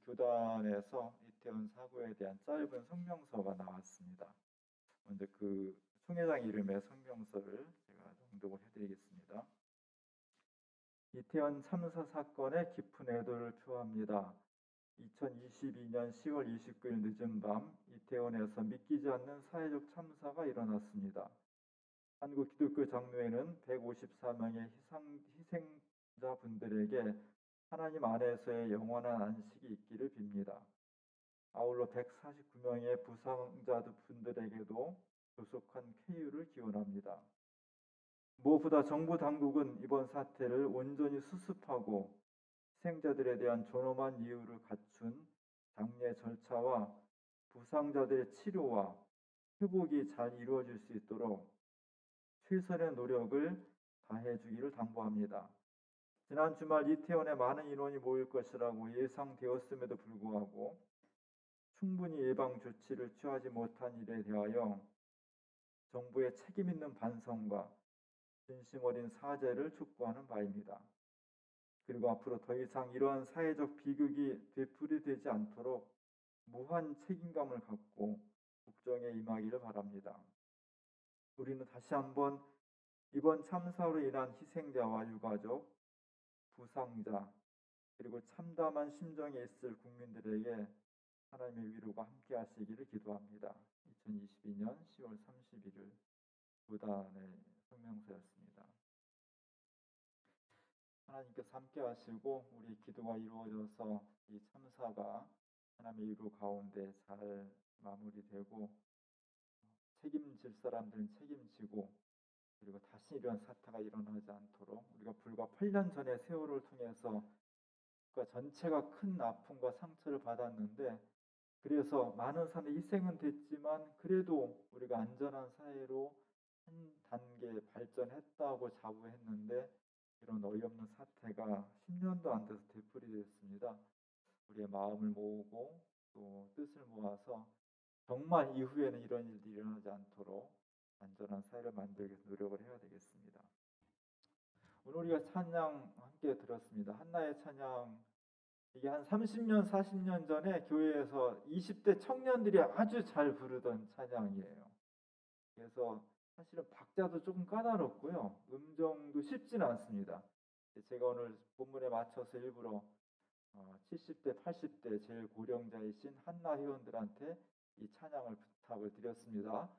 교단에서 이태원 사고에 대한 짧은 성명서가 나왔습니다. 먼저 그 총회장 이름의 성명서를 제가 낭독을 해드리겠습니다. 이태원 참사 사건의 깊은 애도를 표합니다. 2022년 10월 29일 늦은 밤 이태원에서 믿기지 않는 사회적 참사가 일어났습니다. 한국 기독교 장로회는 154명의 희생자분들에게 하나님 안에서의 영원한 안식이 있기를 빕니다. 아울러 149명의 부상자분들에게도 조속한 쾌유를 기원합니다. 무엇보다 정부 당국은 이번 사태를 온전히 수습하고 희생자들에 대한 존엄한 이유를 갖춘 장례 절차와 부상자들의 치료와 회복이 잘 이루어질 수 있도록 최선의 노력을 다해주기를 당부합니다. 지난 주말 이태원에 많은 인원이 모일 것이라고 예상되었음에도 불구하고 충분히 예방 조치를 취하지 못한 일에 대하여 정부의 책임 있는 반성과 진심 어린 사죄를 촉구하는 바입니다. 그리고 앞으로 더 이상 이러한 사회적 비극이 되풀이되지 않도록 무한 책임감을 갖고 국정에 임하기를 바랍니다. 우리는 다시 한번 이번 참사로 인한 희생자와 유가족, 부상자, 그리고 참담한 심정에 있을 국민들에게 하나님의 위로가 함께 하시기를 기도합니다. 2022년 10월 31일 교단의 성명서였습니다. 하나님께서 함께 하시고 우리 기도가 이루어져서 이 참사가 하나님의 위로 가운데 잘 마무리되고 책임질 사람들은 책임지고 그리고 다시 이런 사태가 일어나지 않도록 우리가 불과 8년 전의 세월을 통해서 국가 전체가 큰 아픔과 상처를 받았는데 그래서 많은 사람의 희생은 됐지만 그래도 우리가 안전한 사회로 한 단계 발전했다고 자부했는데 이런 어이없는 사태가 10년도 안 돼서 되풀이됐습니다. 우리의 마음을 모으고 또 뜻을 모아서 정말 이후에는 이런 일들이 일어나지 않도록 안전한 사회를 만들기 위해서 노력을 해야 되겠습니다. 오늘 우리가 찬양 함께 들었습니다. 한나의 찬양, 이게 한 30년, 40년 전에 교회에서 20대 청년들이 아주 잘 부르던 찬양이에요. 그래서 사실은 박자도 조금 까다롭고요. 음정도 쉽지는 않습니다. 제가 오늘 본문에 맞춰서 일부러 70대, 80대 제일 고령자이신 한나 회원들한테 이 찬양을 부탁을 드렸습니다.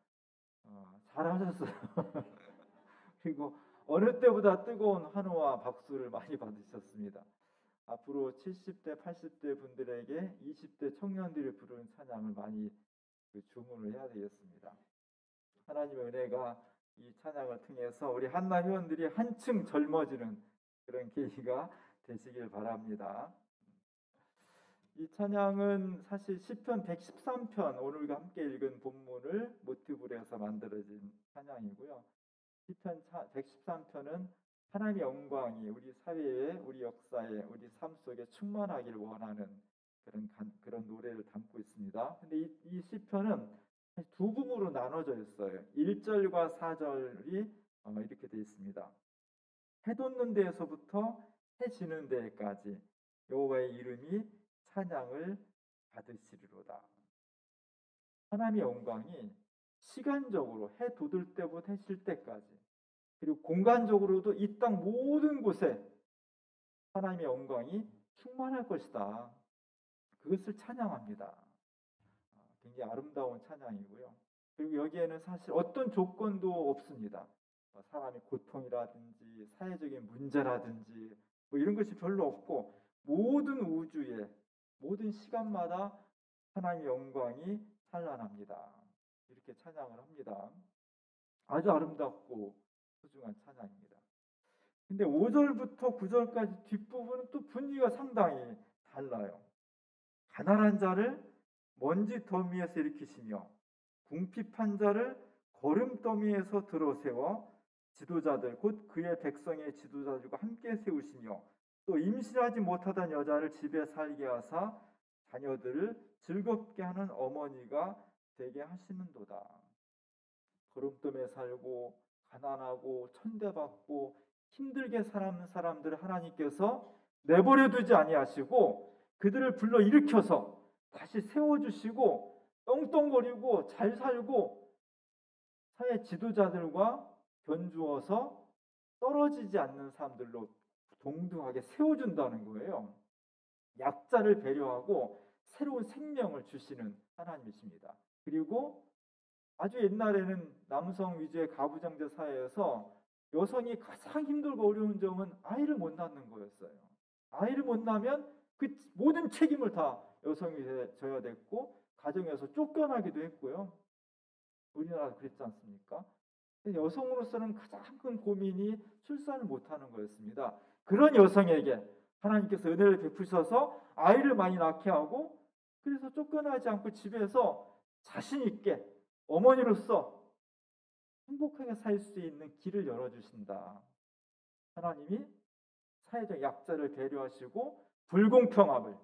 잘하셨어요. 그리고 어느 때보다 뜨거운 환호와 박수를 많이 받으셨습니다. 앞으로 70대, 80대 분들에게 20대 청년들이 부르는 찬양을 많이 주문을 해야 되겠습니다. 하나님의 은혜가 이 찬양을 통해서 우리 한나 회원들이 한층 젊어지는 그런 계기가 되시길 바랍니다. 이 찬양은 사실 시편 113편, 오늘 우리가 함께 읽은 본문을 모티브로 해서 만들어진 찬양이고요. 시편 113편은 하나님의 영광이 우리 사회에, 우리 역사에, 우리 삶 속에 충만하기를 원하는 그런 노래를 담고 있습니다. 근데 이 시편은 두 부분으로 나눠져 있어요. 1절과 4절이 이렇게 되어 있습니다. 해 돋는 데에서부터 해 지는 데까지 여호와의 이름이 찬양을 받으시리로다. 하나님의 영광이 시간적으로 해 돋을 때부터 해 질 때까지 그리고 공간적으로도 이 땅 모든 곳에 하나님의 영광이 충만할 것이다. 그것을 찬양합니다. 굉장히 아름다운 찬양이고요. 그리고 여기에는 사실 어떤 조건도 없습니다. 사람의 고통이라든지 사회적인 문제라든지 이런 것이 별로 없고 모든 우주에 모든 시간마다 하나님의 영광이 찬란합니다. 이렇게 찬양을 합니다. 아주 아름답고 소중한 찬양입니다. 근데 5절부터 9절까지 뒷부분은 또 분위기가 상당히 달라요. 가난한 자를 먼지 더미에서 일으키시며 궁핍한 자를 거름더미에서 들어세워 지도자들 곧 그의 백성의 지도자들과 함께 세우시며 또 임신하지 못하던 여자를 집에 살게 하사 자녀들을 즐겁게 하는 어머니가 되게 하시는도다. 거름더미에 살고 가난하고 천대받고 힘들게 살아가는 사람들을 하나님께서 내버려 두지 아니하시고 그들을 불러 일으켜서 다시 세워주시고 떵떵거리고 잘 살고 사회 지도자들과 견주어서 떨어지지 않는 사람들로 동등하게 세워준다는 거예요. 약자를 배려하고 새로운 생명을 주시는 하나님이십니다. 그리고 아주 옛날에는 남성 위주의 가부장제 사회에서 여성이 가장 힘들고 어려운 점은 아이를 못 낳는 거였어요. 아이를 못 낳으면 그 모든 책임을 다 여성이 져야 됐고 가정에서 쫓겨나기도 했고요. 우리나라 그랬지 않습니까? 여성으로서는 가장 큰 고민이 출산을 못하는 거였습니다. 그런 여성에게 하나님께서 은혜를 베푸셔서 아이를 많이 낳게 하고 그래서 쫓겨나지 않고 집에서 자신 있게 어머니로서 행복하게 살 수 있는 길을 열어주신다. 하나님이 사회적 약자를 배려하시고 불공평함을,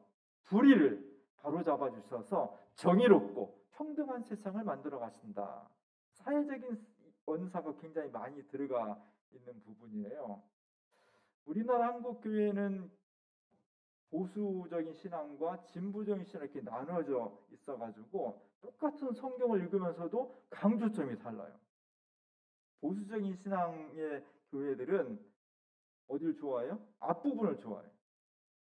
불의를 바로잡아 주셔서 정의롭고 평등한 세상을 만들어 가신다. 사회적인 원사가 굉장히 많이 들어가 있는 부분이에요. 우리나라 한국교회는 보수적인 신앙과 진보적인 신앙이 이렇게 나눠져 있어가지고 똑같은 성경을 읽으면서도 강조점이 달라요. 보수적인 신앙의 교회들은 어디를 좋아해요? 앞부분을 좋아해요.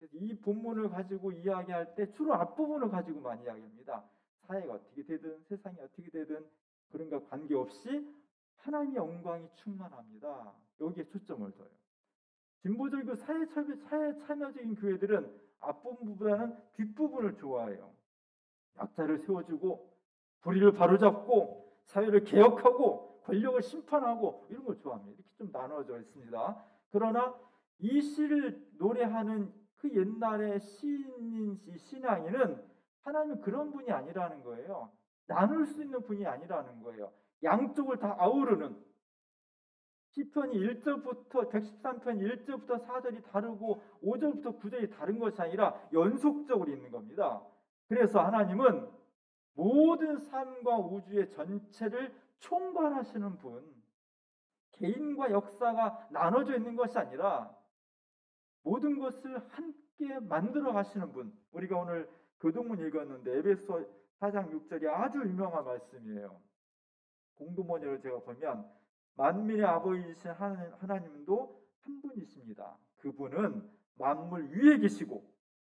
그래서 이 본문을 가지고 이야기할 때 주로 앞부분을 가지고 많이 이야기합니다. 사회가 어떻게 되든 세상이 어떻게 되든 그런 것 관계없이 하나님의 영광이 충만합니다. 여기에 초점을 둬요. 진보적이고 사회 참여적인 교회들은 앞부분보다는 뒷부분을 좋아해요. 약자를 세워주고 불의를 바로잡고 사회를 개혁하고 권력을 심판하고 이런 걸 좋아합니다. 이렇게 좀 나눠져 있습니다. 그러나 이 시를 노래하는 그 옛날의 시인인 신앙인은 하나님은 그런 분이 아니라는 거예요. 나눌 수 있는 분이 아니라는 거예요. 양쪽을 다 아우르는 시편이 1절부터 113편 1절부터 4절이 다르고 5절부터 9절이 다른 것이 아니라 연속적으로 있는 겁니다. 그래서 하나님은 모든 삶과 우주의 전체를 총괄하시는 분, 개인과 역사가 나눠져 있는 것이 아니라 모든 것을 함께 만들어 가시는 분. 우리가 오늘 교동문 읽었는데 에베소 4장 6절이 아주 유명한 말씀이에요. 공동번역을 제가 보면 만민의 아버지이신 하나님도 한 분이십니다. 그분은 만물 위에 계시고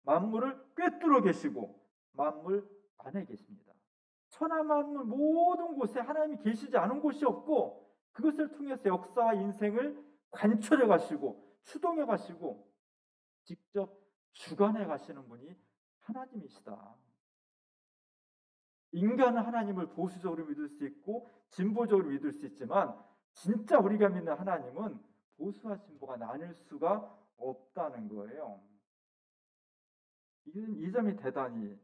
만물을 꿰뚫어 계시고 만물 안에 계십니다. 천하 만물 모든 곳에 하나님이 계시지 않은 곳이 없고 그것을 통해서 역사와 인생을 관철해 가시고 추동해 가시고 직접 주관해 가시는 분이 하나님이시다. 인간은 하나님을 보수적으로 믿을 수 있고 진보적으로 믿을 수 있지만 진짜 우리가 믿는 하나님은 보수와 진보가 나뉠 수가 없다는 거예요. 이 점이 대단히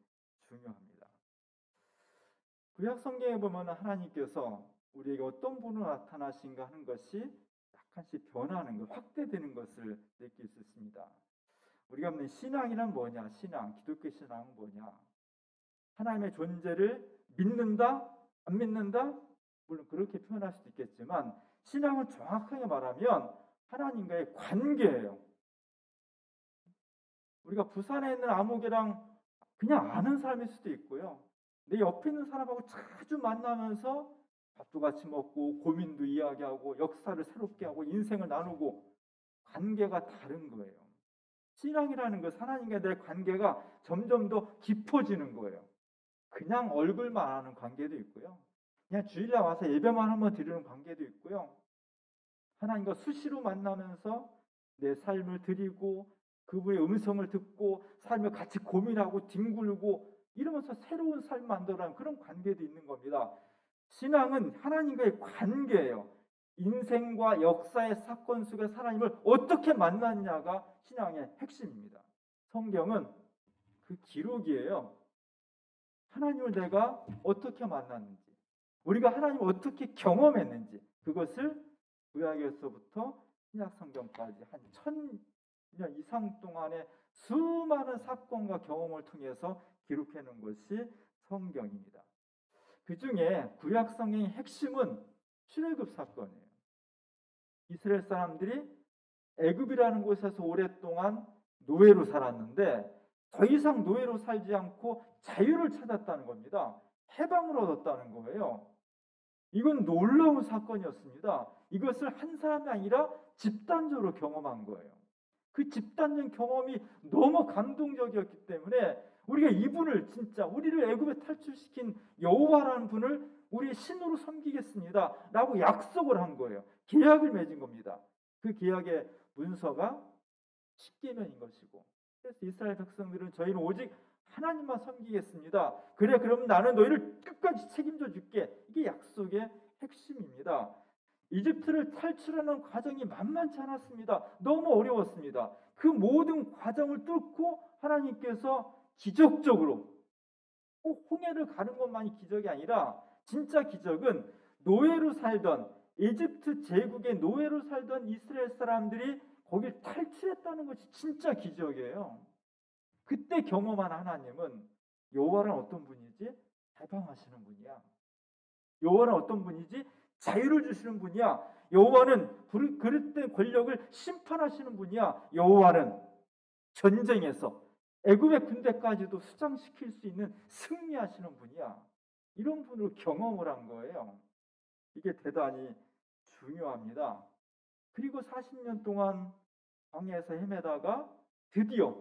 중요합니다. 구약 성경에 보면 하나님께서 우리에게 어떤 분으로 나타나신가 하는 것이 약간씩 변하는 것, 확대되는 것을 느낄 수 있습니다. 우리가 믿는 신앙이란 뭐냐? 신앙, 기독교 신앙은 뭐냐? 하나님의 존재를 믿는다? 안 믿는다? 물론 그렇게 표현할 수도 있겠지만 신앙은 정확하게 말하면 하나님과의 관계예요. 우리가 부산에 있는 아무개랑 그냥 아는 사람일 수도 있고요. 내 옆에 있는 사람하고 자주 만나면서 밥도 같이 먹고 고민도 이야기하고 역사를 새롭게 하고 인생을 나누고 관계가 다른 거예요. 신앙이라는 것, 하나님과 내 관계가 점점 더 깊어지는 거예요. 그냥 얼굴만 아는 관계도 있고요. 그냥 주일날 와서 예배만 한번 드리는 관계도 있고요. 하나님과 수시로 만나면서 내 삶을 드리고 그분의 음성을 듣고 삶을 같이 고민하고 뒹굴고 이러면서 새로운 삶을 만들어가는 그런 관계도 있는 겁니다. 신앙은 하나님과의 관계예요. 인생과 역사의 사건 속에서 하나님을 어떻게 만났냐가 신앙의 핵심입니다. 성경은 그 기록이에요. 하나님을 내가 어떻게 만났는지, 우리가 하나님을 어떻게 경험했는지 그것을 구약에서부터 신약 성경까지 한 1000년 이상 동안의 수많은 사건과 경험을 통해서 기록해 놓은 것이 성경입니다. 그 중에 구약 성경의 핵심은 출애굽 사건이에요. 이스라엘 사람들이 애굽이라는 곳에서 오랫동안 노예로 살았는데 더 이상 노예로 살지 않고 자유를 찾았다는 겁니다. 해방을 얻었다는 거예요. 이건 놀라운 사건이었습니다. 이것을 한 사람이 아니라 집단적으로 경험한 거예요. 그 집단적 경험이 너무 감동적이었기 때문에 우리가 이분을 진짜 우리를 애굽에 탈출시킨 여호와라는 분을 우리의 신으로 섬기겠습니다 라고 약속을 한 거예요. 계약을 맺은 겁니다. 그 계약의 문서가 십계명인 것이고, 그래서 이스라엘 백성들은 저희는 오직 하나님만 섬기겠습니다. 그래, 그럼 나는 너희를 끝까지 책임져 줄게. 이게 약속의 핵심입니다. 이집트를 탈출하는 과정이 만만치 않았습니다. 너무 어려웠습니다. 그 모든 과정을 뚫고 하나님께서 기적적으로, 꼭 홍해를 가는 것만이 기적이 아니라 진짜 기적은 노예로 살던, 이집트 제국의 노예로 살던 이스라엘 사람들이 거길 탈출했다는 것이 진짜 기적이에요. 그때 경험한 하나님은 여호와는 어떤 분이지? 해방하시는 분이야. 여호와는 어떤 분이지? 자유를 주시는 분이야. 여호와는 그릇된 권력을 심판하시는 분이야. 여호와는 전쟁에서 애굽의 군대까지도 수장시킬 수 있는 승리하시는 분이야. 이런 분으로 경험을 한 거예요. 이게 대단히 중요합니다. 그리고 40년 동안 광야에서 헤매다가 드디어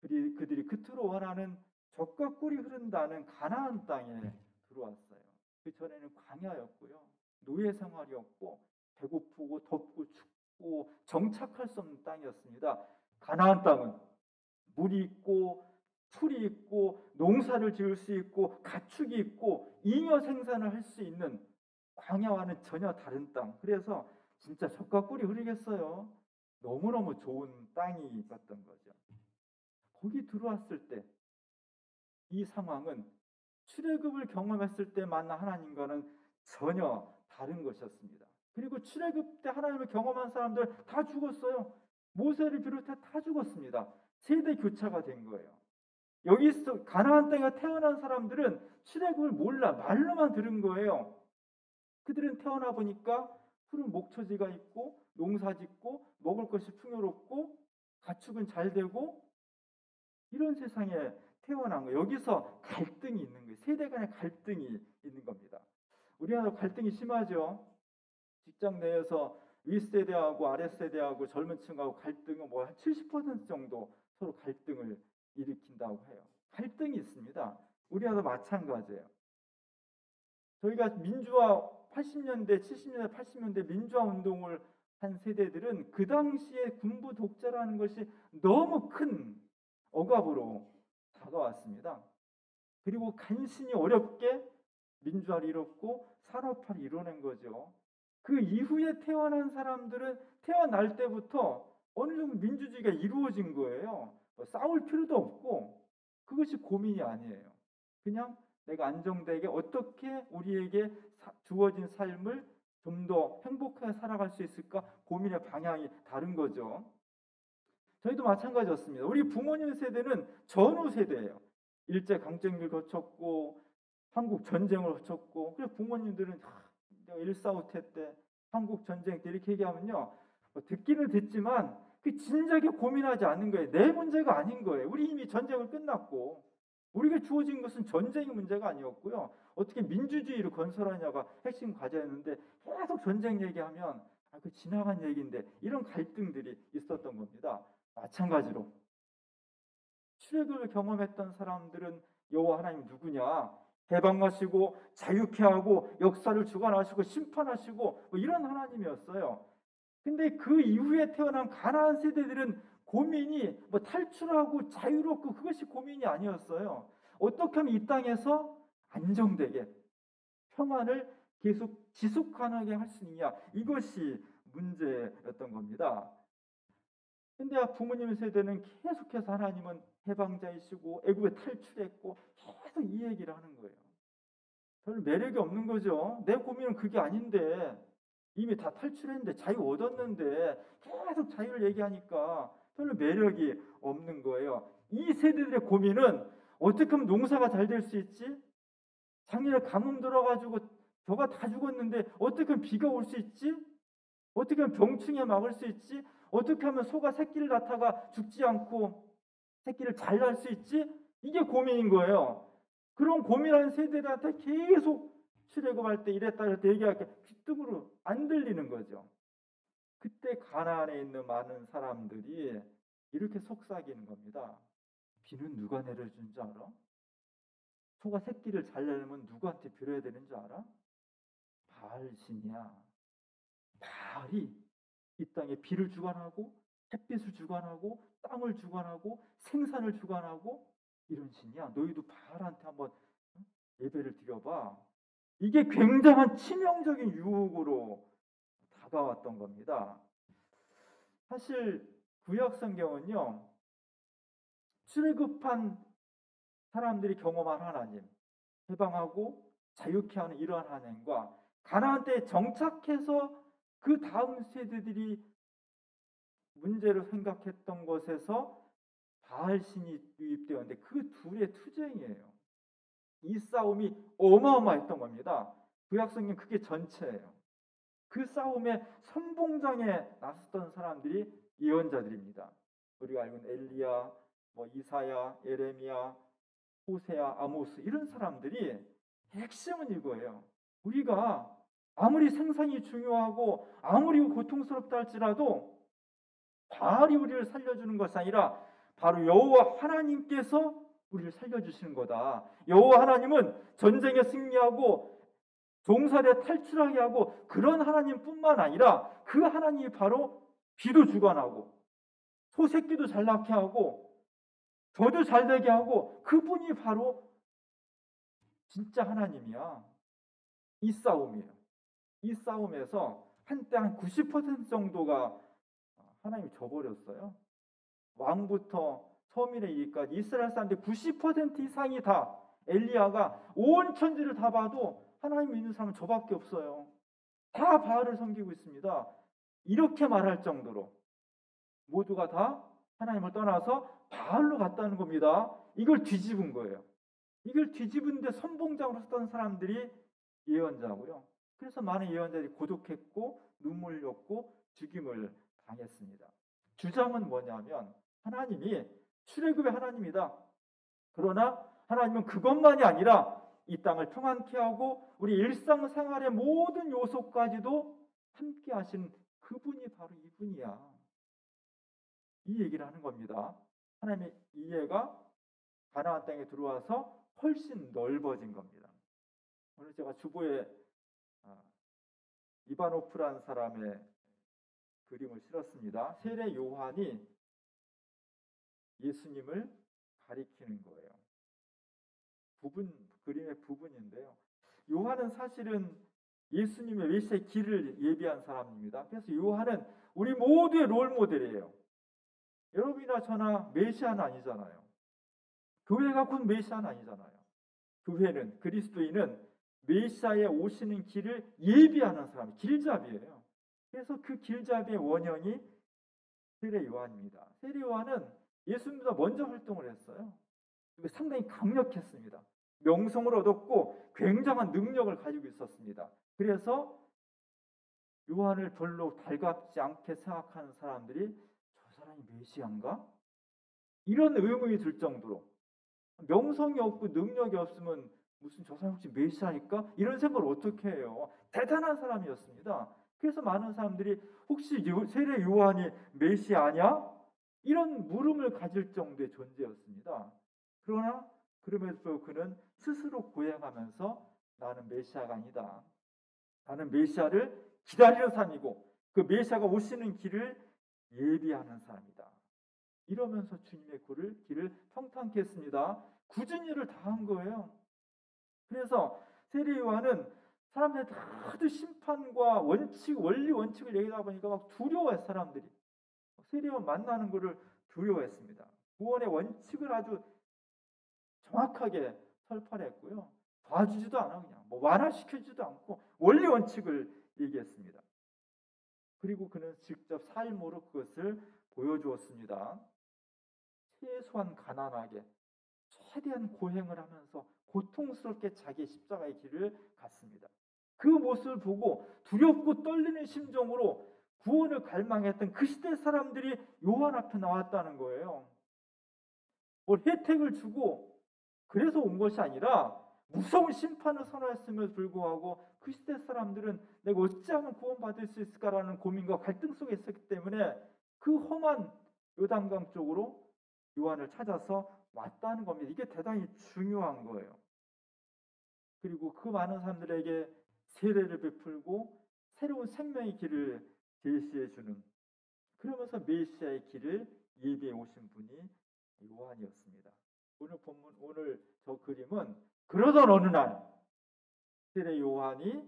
그들이 그토록 원하는 젖과 꿀이 흐른다는 가나안 땅에 들어왔어요. 그 전에는 광야였고요, 노예 생활이었고, 배고프고 덥고 춥고 정착할 수 없는 땅이었습니다. 가나안 땅은 물이 있고 풀이 있고 농사를 지을 수 있고 가축이 있고 잉여 생산을 할 수 있는, 광야와는 전혀 다른 땅. 그래서 진짜 젖과 꿀이 흐르겠어요. 너무너무 좋은 땅이 있었던 거죠. 거기 들어왔을 때 이 상황은 출애굽을 경험했을 때 만난 하나님과는 전혀 다른 것이었습니다. 그리고 출애굽 때 하나님을 경험한 사람들 다 죽었어요. 모세를 비롯해 다 죽었습니다. 세대 교차가 된 거예요. 여기서 가나안 땅에 태어난 사람들은 출애굽을 몰라, 말로만 들은 거예요. 그들은 태어나 보니까 푸른 목초지가 있고 농사짓고 먹을 것이 풍요롭고 가축은 잘 되고 이런 세상에 태어난 거예요. 여기서 갈등이 있는 거예요. 세대 간의 갈등이 있는 겁니다. 우리나라 갈등이 심하죠. 직장 내에서 윗세대하고 아랫세대하고 젊은 층하고 갈등은 뭐 한 70% 정도 서로 갈등을 일으킨다고 해요. 갈등이 있습니다. 우리나라도 마찬가지예요. 저희가 민주화 80년대, 70년대, 80년대 민주화 운동을 한 세대들은 그 당시에 군부 독재라는 것이 너무 큰 억압으로 다가왔습니다. 그리고 간신히 어렵게 민주화를 이뤘고 산업화를 이뤄낸 거죠. 그 이후에 태어난 사람들은 태어날 때부터 어느 정도 민주주의가 이루어진 거예요. 싸울 필요도 없고 그것이 고민이 아니에요. 그냥 내가 안정되게 어떻게 우리에게 주어진 삶을 좀 더 행복하게 살아갈 수 있을까 고민의 방향이 다른 거죠. 저희도 마찬가지였습니다. 우리 부모님 세대는 전후 세대예요. 일제강점기를 거쳤고 한국 전쟁을 거쳤고, 그래서 부모님들은 1.4.5 때 한국 전쟁 때 이렇게 얘기하면요, 듣기는 듣지만 그 진작에 고민하지 않는 거예요. 내 문제가 아닌 거예요. 우리 이미 전쟁을 끝났고 우리가 주어진 것은 전쟁의 문제가 아니었고요, 어떻게 민주주의를 건설하냐가 핵심 과제였는데 계속 전쟁 얘기하면 그 지나간 얘기인데, 이런 갈등들이 있었던 겁니다. 마찬가지로 출애굽을 경험했던 사람들은 여호와 하나님 누구냐, 해방하시고 자유케 하고 역사를 주관하시고 심판하시고 뭐 이런 하나님이었어요. 근데 그 이후에 태어난 가나안 세대들은 고민이 뭐 탈출하고 자유롭고 그것이 고민이 아니었어요. 어떻게 하면 이 땅에서 안정되게 평안을 계속 지속 가능하게 할 수 있냐, 이것이 문제였던 겁니다. 근데 부모님 세대는 계속해서 하나님은 해방자이시고 애굽에 탈출했고 계속 이 얘기를 하는 거예요. 별 매력이 없는 거죠. 내 고민은 그게 아닌데, 이미 다 탈출했는데 자유 얻었는데 계속 자유를 얘기하니까 별로 매력이 없는 거예요. 이 세대들의 고민은 어떻게 하면 농사가 잘 될 수 있지? 작년에 가뭄 들어가지고 저가 다 죽었는데 어떻게 하면 비가 올 수 있지? 어떻게 하면 병충해 막을 수 있지? 어떻게 하면 소가 새끼를 낳다가 죽지 않고 새끼를 잘 낳을 수 있지? 이게 고민인 거예요. 그런 고민하는 세대들한테 계속 출애굽할 때 이랬다 저랬다 얘기하니까 귀뚱으로 안 들리는 거죠. 그때 가나안에 있는 많은 사람들이 이렇게 속삭이는 겁니다. 비는 누가 내려준 줄 알아? 소가 새끼를 잘 내려면 누구한테 빌어야 되는 줄 알아? 바알신이야. 바알이 이 땅에 비를 주관하고 햇빛을 주관하고 땅을 주관하고 생산을 주관하고 이런 신이야. 너희도 바알한테 한번 예배를 드려봐. 이게 굉장한 치명적인 유혹으로 다가왔던 겁니다. 사실 구약 성경은요, 출애굽한 사람들이 경험한 하나님, 해방하고 자유케 하는 이러한 하나님과 가나안 땅에 정착해서 그 다음 세대들이 문제로 생각했던 것에서 바알신이 유입되었는데 그 둘의 투쟁이에요. 이 싸움이 어마어마했던 겁니다. 구약성경 그게 전체예요. 그 싸움에 선봉장에 나섰던 사람들이 예언자들입니다. 우리가 알고 있는 엘리야, 이사야, 예레미야, 호세야, 아모스 이런 사람들이 핵심은 이거예요. 우리가 아무리 생산이 중요하고 아무리 고통스럽다 할지라도 바알이 우리를 살려주는 것이 아니라 바로 여호와 하나님께서 우리를 살려주시는 거다. 여호와 하나님은 전쟁에 승리하고 종살이에 탈출하게 하고 그런 하나님뿐만 아니라 그 하나님이 바로 비도 주관하고 소 새끼도 잘 낳게 하고 저도 잘 되게 하고 그분이 바로 진짜 하나님이야. 이 싸움이에요. 이 싸움에서 한때 한 90% 정도가 하나님이 져버렸어요. 왕부터 서민에 이르기까지 이스라엘 사람들 90% 이상이 다 엘리야가 온 천지를 다 봐도 하나님 믿는 사람은 저밖에 없어요. 다 바알을 섬기고 있습니다. 이렇게 말할 정도로 모두가 다 하나님을 떠나서 바알로 갔다는 겁니다. 이걸 뒤집은 거예요. 이걸 뒤집은데 선봉장으로 썼던 사람들이 예언자고요. 그래서 많은 예언자들이 고독했고 눈물 흘렸고 죽임을 당했습니다. 주장은 뭐냐면 하나님이 출애굽의 하나님이다. 그러나 하나님은 그것만이 아니라 이 땅을 평안케 하고 우리 일상생활의 모든 요소까지도 함께 하신 그분이 바로 이분이야. 이 얘기를 하는 겁니다. 하나님의 이해가 가나안 땅에 들어와서 훨씬 넓어진 겁니다. 오늘 제가 주보에 이바노프라는 사람의 그림을 실었습니다. 세례 요한이 예수님을 가리키는 거예요. 그림의 부분인데요. 요한은 사실은 예수님의 메시아의 길을 예비한 사람입니다. 그래서 요한은 우리 모두의 롤모델이에요. 여러분이나 저나 메시아는 아니잖아요. 교회가 곧 메시아는 아니잖아요. 교회는 그리스도인은 메시아의 오시는 길을 예비하는 사람, 길잡이에요. 그래서 그 길잡이의 원형이 세례 요한입니다. 세례 요한은 예수님보다 먼저 활동을 했어요. 상당히 강력했습니다. 명성을 얻었고 굉장한 능력을 가지고 있었습니다. 그래서 요한을 별로 달갑지 않게 생각하는 사람들이 저 사람이 메시아인가? 이런 의문이 들 정도로 명성이 없고 능력이 없으면 무슨 저 사람 혹시 메시아일까? 이런 생각을 어떻게 해요? 대단한 사람이었습니다. 그래서 많은 사람들이 혹시 세례 요한이 메시아 아니야? 이런 물음을 가질 정도의 존재였습니다. 그러나 그럼에도 그는 스스로 고행하면서 나는 메시아가 아니다. 나는 메시아를 기다리는 사람이고 그 메시아가 오시는 길을 예비하는 사람이다. 이러면서 주님의 길을 평탄케 했습니다. 굳은 일을 다 한 거예요. 그래서 세례 요한은 사람들이 다들 심판과 원리 원칙을 얘기하다 보니까 막 두려워해 사람들이. 세례 요한 만나는 것을 두려워했습니다. 구원의 원칙을 아주 정확하게 설파를 했고요. 봐주지도 않아 그냥 완화시켜주지도 않고 원리 원칙을 얘기했습니다. 그리고 그는 직접 삶으로 그것을 보여주었습니다. 최소한 가난하게 최대한 고행을 하면서 고통스럽게 자기의 십자가의 길을 갔습니다. 그 모습을 보고 두렵고 떨리는 심정으로 구원을 갈망했던 그 시대 사람들이 요한 앞에 나왔다는 거예요. 뭘 혜택을 주고 그래서 온 것이 아니라 무서운 심판을 선언했음에도 불구하고 그 시대 사람들은 내가 어찌하면 구원받을 수 있을까라는 고민과 갈등 속에 있었기 때문에 그 험한 요단강 쪽으로 요한을 찾아서 왔다는 겁니다. 이게 대단히 중요한 거예요. 그리고 그 많은 사람들에게 세례를 베풀고 새로운 생명의 길을 제시해 주는, 그러면서 메시아의 길을 예비해 오신 분이 요한이었습니다. 오늘 본문, 오늘 저 그림은 그러던 어느 날 세례 요한이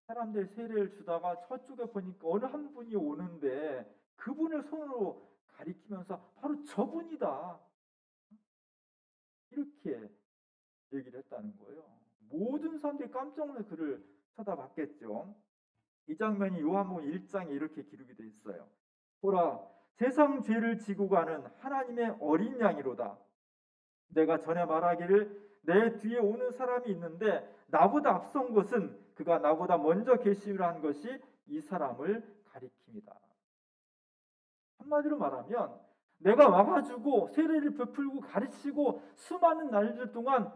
사람들 세례를 주다가 저쪽에 보니까 어느 한 분이 오는데 그분을 손으로 가리키면서 바로 저분이다, 이렇게 얘기를 했다는 거예요. 모든 사람들이 깜짝 놀라서 그를 쳐다봤겠죠. 이 장면이 요한복음 1장에 이렇게 기록이 되어 있어요. 보라, 세상 죄를 지고 가는 하나님의 어린 양이로다. 내가 전에 말하기를 내 뒤에 오는 사람이 있는데 나보다 앞선 것은 그가 나보다 먼저 계시리라 한 것이 이 사람을 가리킵니다. 한마디로 말하면 내가 와가지고 세례를 베풀고 가르치고 수많은 날들 동안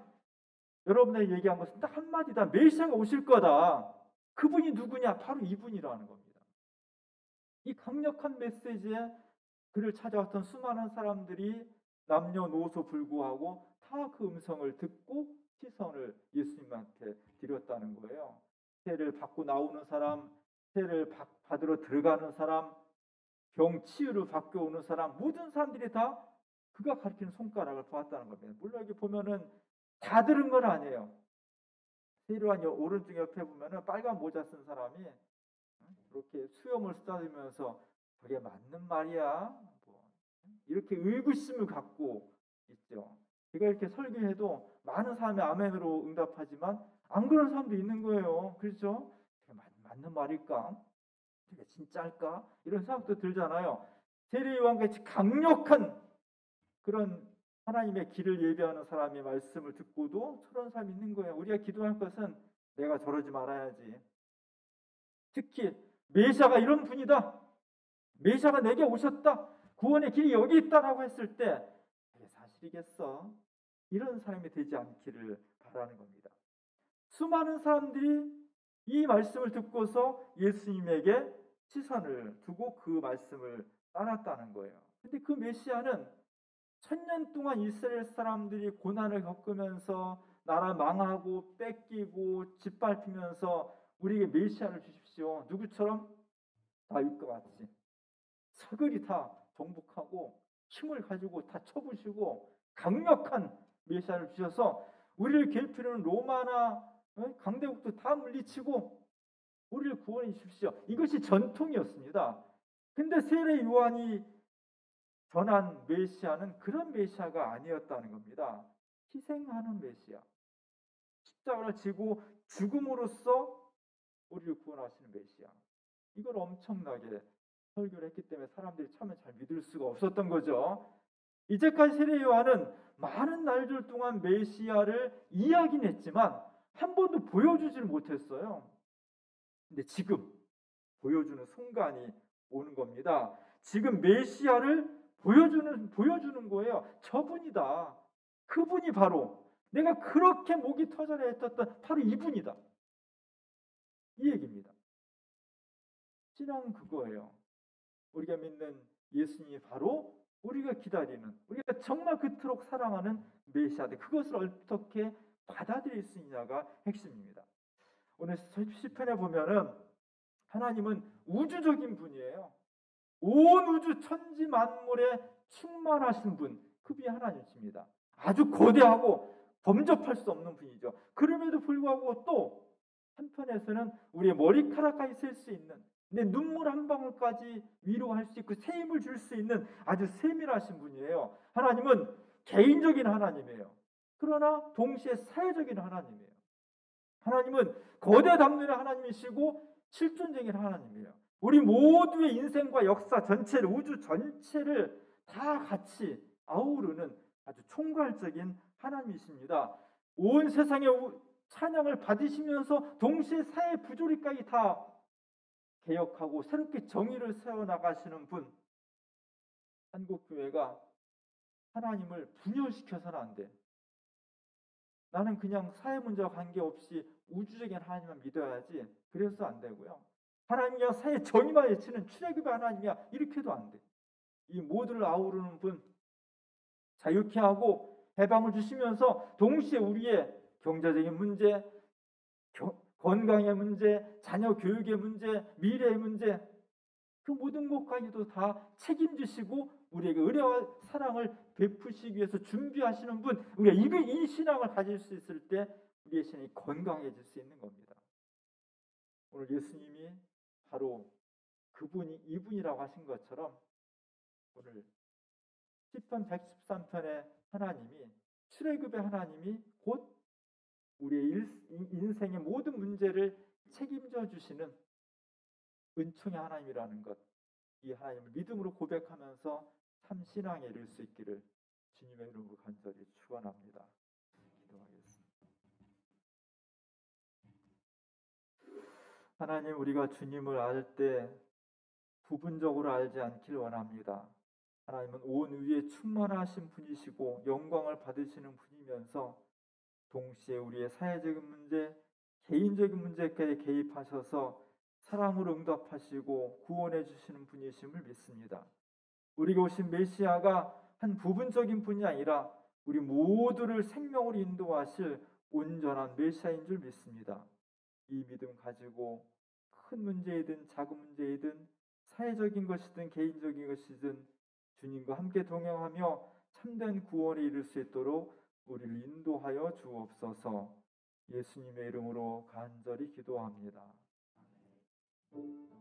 여러분에게 얘기한 것은 딱 한마디다. 메시아가 오실 거다. 그분이 누구냐? 바로 이분이라는 겁니다. 이 강력한 메시지에 그를 찾아왔던 수많은 사람들이 남녀노소 불구하고 다 그 음성을 듣고 시선을 예수님한테 드렸다는 거예요. 세례를 받고 나오는 사람, 세례를 받으러 들어가는 사람, 병 치유를 받고 오는 사람, 모든 사람들이 다 그가 가리키는 손가락을 보았다는 겁니다. 물론 여기 보면은 다 들은 건 아니에요. 세례요한 오른쪽 옆에 보면은 빨간 모자 쓴 사람이 이렇게 수염을 쓰다듬으면서 저게 맞는 말이야? 뭐 이렇게 의구심을 갖고 있죠. 제가 이렇게 설교해도 많은 사람이 아멘으로 응답하지만 안 그런 사람도 있는 거예요. 그렇죠? 맞는 말일까? 이게 진짜일까? 이런 생각도 들잖아요. 세례요한같이 강력한 그런 하나님의 길을 예비하는 사람의 말씀을 듣고도 저런 사람이 있는 거예요. 우리가 기도할 것은 내가 저러지 말아야지. 특히 메시아가 이런 분이다. 메시아가 내게 오셨다. 구원의 길이 여기 있다라고 했을 때 이게 사실이겠어? 이런 사람이 되지 않기를 바라는 겁니다. 수많은 사람들이 이 말씀을 듣고서 예수님에게 시선을 두고 그 말씀을 따랐다는 거예요. 근데 그 메시아는 1000년 동안 이스라엘 사람들이 고난을 겪으면서 나라 망하고 뺏기고 짓밟히면서 우리에게 메시아를 주십시오. 누구처럼? 다윗과 같이 서글이 다 정복하고 힘을 가지고 다 쳐부시고 강력한 메시아를 주셔서 우리를 괴롭히는 로마나 강대국도 다 물리치고 우리를 구원해 주십시오. 이것이 전통이었습니다. 근데 세례 요한이 전한 메시아는 그런 메시아가 아니었다는 겁니다. 희생하는 메시아, 십자가를 지고 죽음으로써 우리를 구원하시는 메시아. 이걸 엄청나게 설교를 했기 때문에 사람들이 처음에 잘 믿을 수가 없었던 거죠. 이제까지 세례 요한은 많은 날들 동안 메시아를 이야기는 했지만 한 번도 보여주지를 못했어요. 근데 지금 보여주는 순간이 오는 겁니다. 지금 메시아를 보여주는 거예요. 저분이다. 그분이 바로 내가 그렇게 목이 터져라 했던 바로 이분이다. 이 얘기입니다. 신앙은 그거예요. 우리가 믿는 예수님이 바로 우리가 기다리는, 우리가 정말 그토록 사랑하는 메시아인데 그것을 어떻게 받아들일 수 있냐가 핵심입니다. 오늘 시편에 보면은 하나님은 우주적인 분이에요. 온 우주 천지 만물에 충만하신 분, 그분이 하나님이십니다. 아주 거대하고 범접할 수 없는 분이죠. 그럼에도 불구하고 또 한편에서는 우리의 머리카락까지 셀 수 있는, 내 눈물 한 방울까지 위로할 수 있고 새 힘을 줄 수 있는 아주 세밀하신 분이에요. 하나님은 개인적인 하나님이에요. 그러나 동시에 사회적인 하나님이에요. 하나님은 거대 담론의 하나님이시고 실존적인 하나님이에요. 우리 모두의 인생과 역사 전체를, 우주 전체를 다 같이 아우르는 아주 총괄적인 하나님이십니다. 온 세상의 찬양을 받으시면서 동시에 사회 부조리까지 다 개혁하고 새롭게 정의를 세워나가시는 분. 한국교회가 하나님을 분열시켜서는 안 돼. 나는 그냥 사회 문제와 관계없이 우주적인 하나님만 믿어야지. 그래서 안 되고요. 하나님이 그냥 사회 정의만 외치는 출애굽의 하나님이야. 이렇게도 안 돼. 이 모두를 아우르는 분, 자유케 하고 해방을 주시면서 동시에 우리의 경제적인 문제, 건강의 문제, 자녀 교육의 문제, 미래의 문제, 그 모든 것까지도 다 책임지시고 우리에게 은혜와 사랑을 베푸시기 위해서 준비하시는 분, 우리가 이 신앙을 가질 수 있을 때 우리의 신앙이 건강해질 수 있는 겁니다. 오늘 예수님이 바로 이분이라고 하신 것처럼 오늘 시편 113편의 하나님이, 출애굽의 하나님이 곧 우리의 인생의 모든 문제를 책임져 주시는 은총의 하나님이라는 것, 이 하나님을 믿음으로 고백하면서 참 신앙에 이를 수 있기를 주님의 이름으로 간절히 축원합니다. 기도하겠습니다. 하나님, 우리가 주님을 알 때 부분적으로 알지 않길 원합니다. 하나님은 온 위에 충만하신 분이시고 영광을 받으시는 분이면서 동시에 우리의 사회적인 문제, 개인적인 문제까지 개입하셔서 사랑으로 응답하시고 구원해 주시는 분이심을 믿습니다. 우리가 오신 메시아가 한 부분적인 분이 아니라 우리 모두를 생명으로 인도하실 온전한 메시아인 줄 믿습니다. 이 믿음 가지고 큰 문제이든 작은 문제이든 사회적인 것이든 개인적인 것이든 주님과 함께 동행하며 참된 구원에 이를 수 있도록 우리를 인도하여 주옵소서. 예수님의 이름으로 간절히 기도합니다. 아멘.